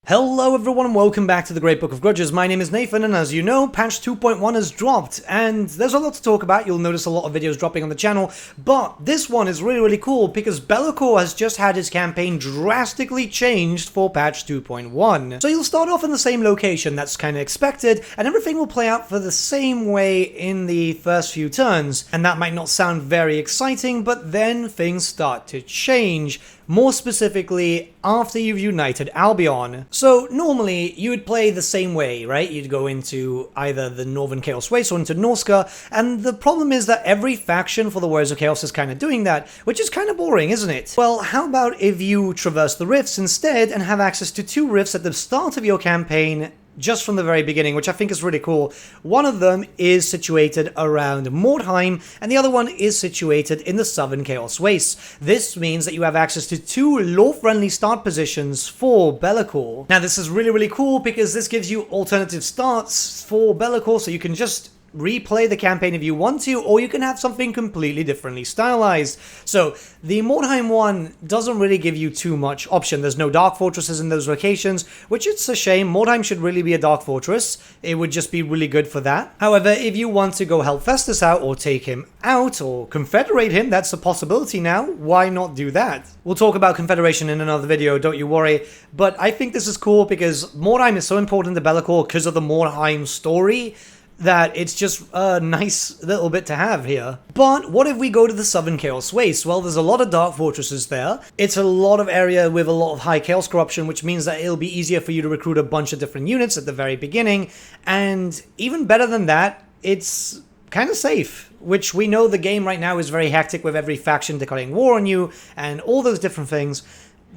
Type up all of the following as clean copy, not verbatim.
Hello everyone and welcome back to the Great Book of Grudges. My name is Nathan and as you know, patch 2.1 has dropped and there's a lot to talk about. You'll notice a lot of videos dropping on the channel, but this one is really cool because Be'lakor has just had his campaign drastically changed for patch 2.1. So you'll start off in the same location, that's kind of expected, and everything will play out for the same way in the first few turns. And that might not sound very exciting, but then things start to change. More specifically, after you've united Albion. So normally, you would play the same way, right? You'd go into either the Northern Chaos Waste or into Norska, and the problem is that every faction for the Warriors of Chaos is kind of doing that, which is kind of boring, isn't it? Well, how about if you traverse the rifts instead and have access to 2 rifts at the start of your campaign, just from the very beginning, which I think is really cool. One of them is situated around Mordheim, and the other one is situated in the Southern Chaos Wastes. This means that you have access to 2 lore-friendly start positions for Be'lakor. Now this is really cool because this gives you alternative starts for Be'lakor, so you can just replay the campaign if you want to, or you can have something completely differently stylized. So the Mordheim one doesn't really give you too much option. There's no dark fortresses in those locations, which it's a shame. Mordheim should really be a dark fortress. It would just be really good for that. However, if you want to go help Festus out or take him out or confederate him, that's a possibility now. Why not do that? We'll talk about confederation in another video, don't you worry. But I think this is cool because Mordheim is so important to Be'lakor because of the Mordheim story, that it's just a nice little bit to have here. But what if we go to the Southern Chaos Waste? Well, there's a lot of dark fortresses there. It's a lot of area with a lot of high chaos corruption, which means that it'll be easier for you to recruit a bunch of different units at the very beginning. And even better than that, it's kind of safe, which we know the game right now is very hectic with every faction declaring war on you and all those different things.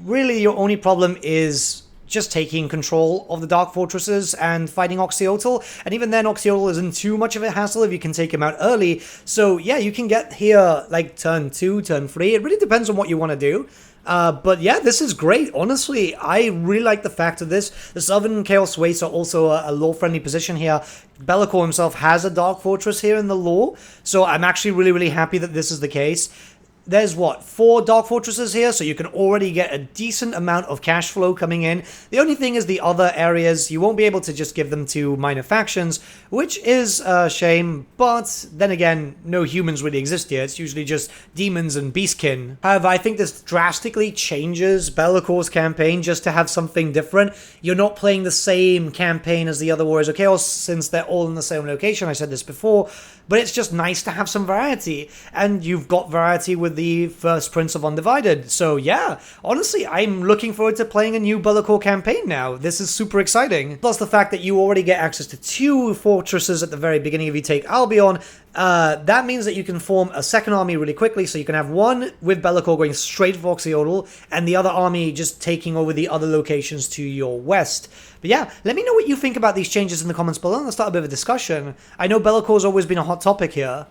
Really, your only problem is just taking control of the Dark Fortresses and fighting Oxyotl, and even then Oxyotl isn't too much of a hassle if you can take him out early. So yeah, you can get here like turn 2, turn 3, it really depends on what you want to do. But yeah, this is great. Honestly, I really like the fact of this. The Southern Chaos Wastes are also a lore-friendly position here. Be'lakor himself has a Dark Fortress here in the lore, so I'm actually really happy that this is the case. There's what, 4 dark fortresses here, so you can already get a decent amount of cash flow coming in. The only thing is the other areas, you won't be able to just give them to minor factions, which is a shame, but then again, no humans really exist here. It's usually just demons and beastkin. However, I think this drastically changes Be'lakor's campaign just to have something different. You're not playing the same campaign as the other Warriors of Chaos since they're all in the same location. I said this before, but it's just nice to have some variety, and you've got variety with the first Prince of Undivided. So yeah, honestly, I'm looking forward to playing a new Be'lakor campaign now. This is super exciting. Plus the fact that you already get access to 2 fortresses at the very beginning if you take Albion. That means that you can form a second army really quickly, so you can have one with Be'lakor going straight for Oxyotl, and the other army just taking over the other locations to your west. But yeah, let me know what you think about these changes in the comments below, and let's start a bit of a discussion. I know Be'lakor's always been a hot topic here.